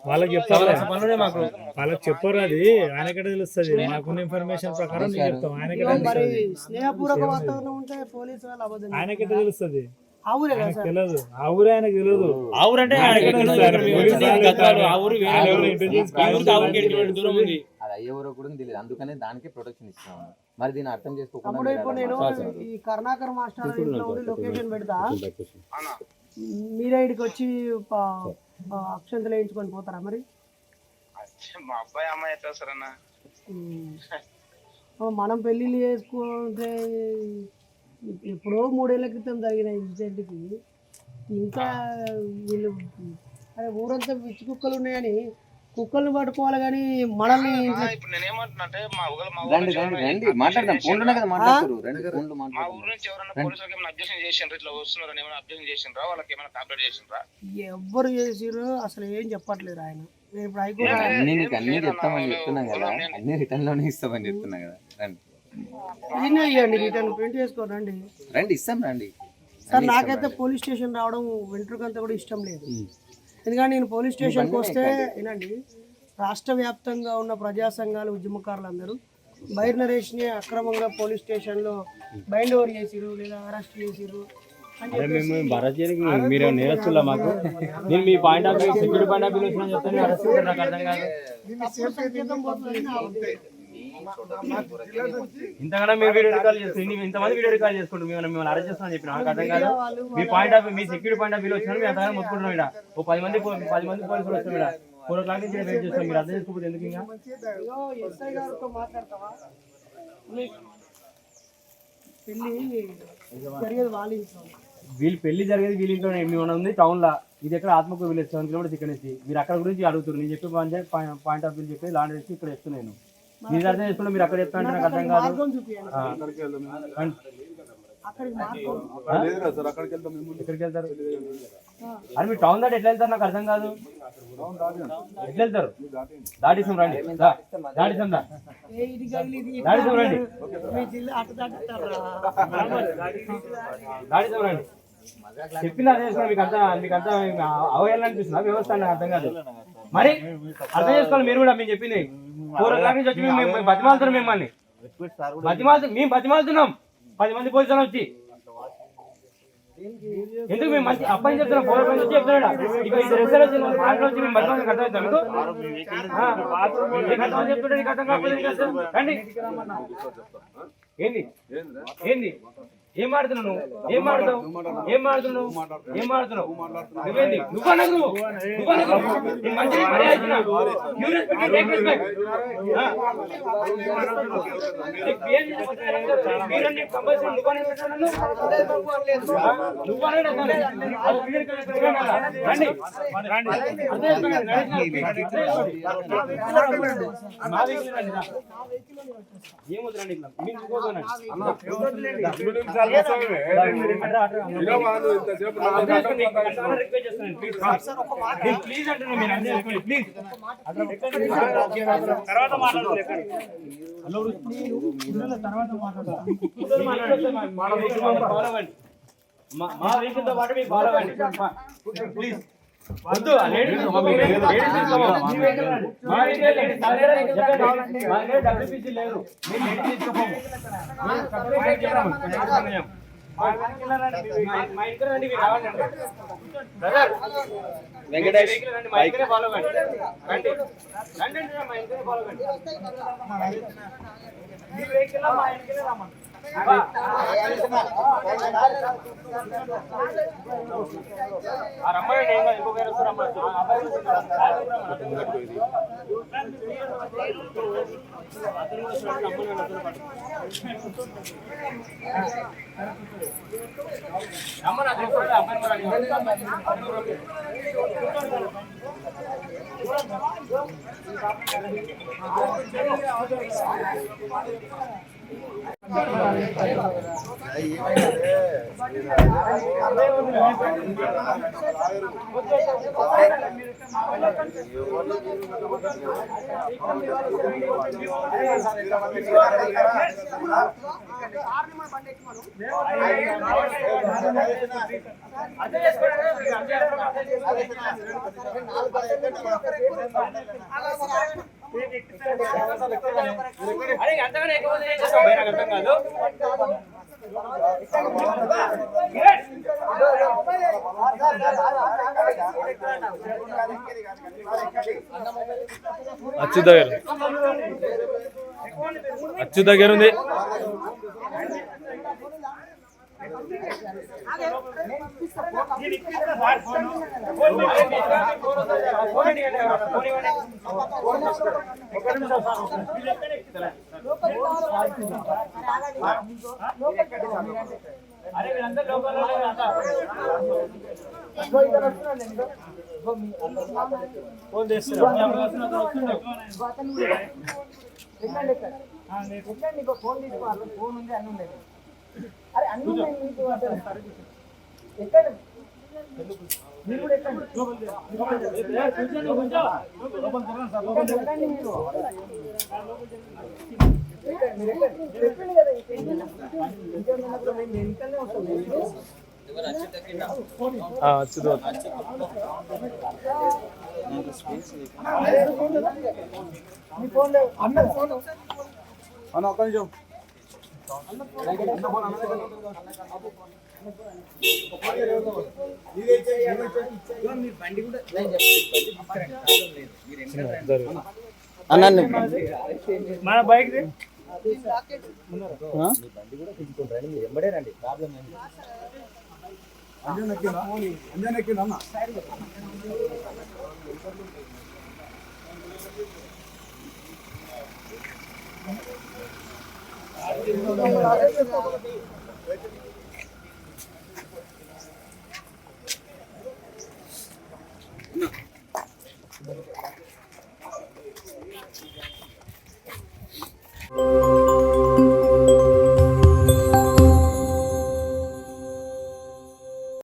వాళ్ళకి చెప్తారు, వాళ్ళకి చెప్పరు. అది ఆయనకట తెలుస్తుంది. మాకున్న ఇన్ఫర్మేషన్ ప్రకారం నీకు చెప్తాం. ఆయనకట తెలుస్తుంది. తెలియదు. ఆ ఊరే ఆయనకు తెలియదు. ఆ ఊరు అంటే అది అయ్యే ఊరు కూడా తెలియదు. అందుకనే దానికి ప్రొటెక్షన్ ఇస్తున్నాము. మరి దీన్ని అర్థం చేసుకోకుండా ఈ కరుణాకర్ మాస్టర్ లొకేషన్ పెడతా, మీరే ఇడికి వచ్చి అక్షంతలు వేయించుకొని పోతారా? మరి మా అబ్బాయి అమ్మాయి ఎట్లా వస్తారన్న? మనం పెళ్ళిళ్ళు చేసుకుంటే ఎప్పుడో 3 ఏళ్ల క్రితం జరిగిన ఇన్సిడెంట్కి ఇంకా వీళ్ళు అరే ఊరంతా పిచ్చి కుక్కలు ఉన్నాయని కుక్కల్ని పట్టుకోవాలి కానీ మనల్ని ఇప్పుడు నేనేమంటున్నా మా ఊరు నుంచి ఎవరైనా పోలీసులకు ఏమైనా అబ్జెక్షన్ చేసిండ్రా? ఇట్లా వస్తున్నారని ఏమైనా అబ్జెక్షన్ చేసిండ్రా? వాళ్ళకి ఏమైనా కంప్లైంట్ చేసిండ్రా? ఎవ్వరు చేసిర్రు అసలు ఏం చెప్పట్లేదు ఆయన. నేను ఇప్పుడు హైకోర్టు అన్ని చెప్తామని చెప్తున్నాం కదా, అన్ని రిటర్న్ లోనే ఇస్తామని చెప్తున్నా కదా. ఇవ్వండి, రిటర్న్ ప్రింట్ చేసుకోరండి. రండి ఇస్తాం రండి సార్. నాకైతే పోలీస్ స్టేషన్ రావడం వెంట్రుకంతా కూడా ఇష్టం లేదు. ఎందుకంటే నేను పోలీస్ స్టేషన్కి వస్తే వినండి, రాష్ట్ర వ్యాప్తంగా ఉన్న ప్రజా సంఘాలు ఉద్యమకారులందరూ బైర్ నరేష్ని అక్రమంగా పోలీస్ స్టేషన్లో బైండ్ ఓవర్ చేసిరు లేదా అరెస్ట్ చేసిరు. మీరు నేరస్తులా? మాకు నేను మీ point of view, security point of view చెప్తాను. అరెస్ట్ నాకు అర్థం కాదు. ఇంతకన్నా మేము వీడియో రికార్డ్ చేస్తాం. ఇంతమంది వీడియో రికార్డ్ చేసుకుంటాం. మిమ్మల్ని అరెస్ట్ చేస్తామని చెప్పిన నాకు అర్థం కాదు. మీ పాయింట్ ఆఫ్ మీ సెక్యూరిటీ పాయింట్ ఆఫ్ వ్యూ వచ్చినా మేము అంతగా మొత్తుకుంటున్నాం. ఇక్కడ ఓ 10 మంది పోలీసులు వస్తాం. ఇక్కడ 4 o'clock నుంచి వెయిట్ చేస్తాం. మీరు అర్థం చేసుకోకపోతే ఎందుకు? ఇంకా వీళ్ళు పెళ్లి జరిగేది వీళ్ళ ఇంట్లో. మేము ఉంది టౌన్ లా, ఇది ఎక్కడ ఆత్మకూరు విలేజ్ 7 kilometers ఇక్కడ నుంచి. మీరు అక్కడ గురించి అడుగుతున్నారు. నేను చెప్పే పాయింట్ ఆఫ్ వ్యూ చెప్పి లాండ్ వేసి ఇక్కడ ఇస్తున్నాను. మీరు అర్థం చేసుకుంటే మీరు అక్కడ చెప్తా అంటే నాకు అర్థం కాదు. ఎక్కడికి వెళ్తారు? అది మీరు టౌన్ దాటి ఎట్లా వెళ్తారు? నాకు అర్థం కాదు. ఎట్లా వెళ్తారు? దాటిస్తాం రండి. దాటిస్తాం దాటిస్తాం రండి. దాటిస్తాం రండి. చెప్పిన అర్థం చేసుకోండి. మీకు అంతా అవగాహన వ్యవస్థ అని అర్థం కాదు. మరి అర్థం చేసుకోవాలి మీరు కూడా. మేము చెప్పింది 4 o'clock నుంచి వచ్చి మేము బతిమాలుతున్నాం. మిమ్మల్ని మేము బతిమాలుతున్నాం. 10 మంది పోలీసులు వచ్చి ఎందుకు మేము మంచి అబ్బాయి చెప్తున్నాం? 4 o'clock నుంచి చెప్తున్నాడు. ఇక ఇది రెస్టారెంట్ వచ్చి మేము బతిమాలి అర్థమవుతాం మీకు? చెప్తుంటే నీకు అర్థం కాకపోతే రండి. ఏంది ఏంది ఏం మాడుతున్నావు? ఏం మాడుతావు? ఏం మాడుతున్నావు? ఏం మాడుతున్నావు? నువ్వేంది? నువ్వు ఏమవుతుందండి? ప్లీజ్ అంటే ప్లీజ్ తర్వాత మా వెహికల్తో పాటు మీకు ఫాలో అవ్వండి ప్లీజ్. వద్దు డబ్ల్యూపీసీ లేదు. వెంకటేష్ ఫాలో కండి. మీ వెహికల్ మా వెహికల్ రమ్మని రమ్మండి. ఇంకో వేరే రమ్మని అమ్మ అరే అంతగానే ఎక్కువ చేసేస్తాం భయ, నాకు అర్థం కాదు. అచ్చు దగ్గర ఉంది. అరే వీళ్ళందరూ లోపల ఫోన్ మన బైక్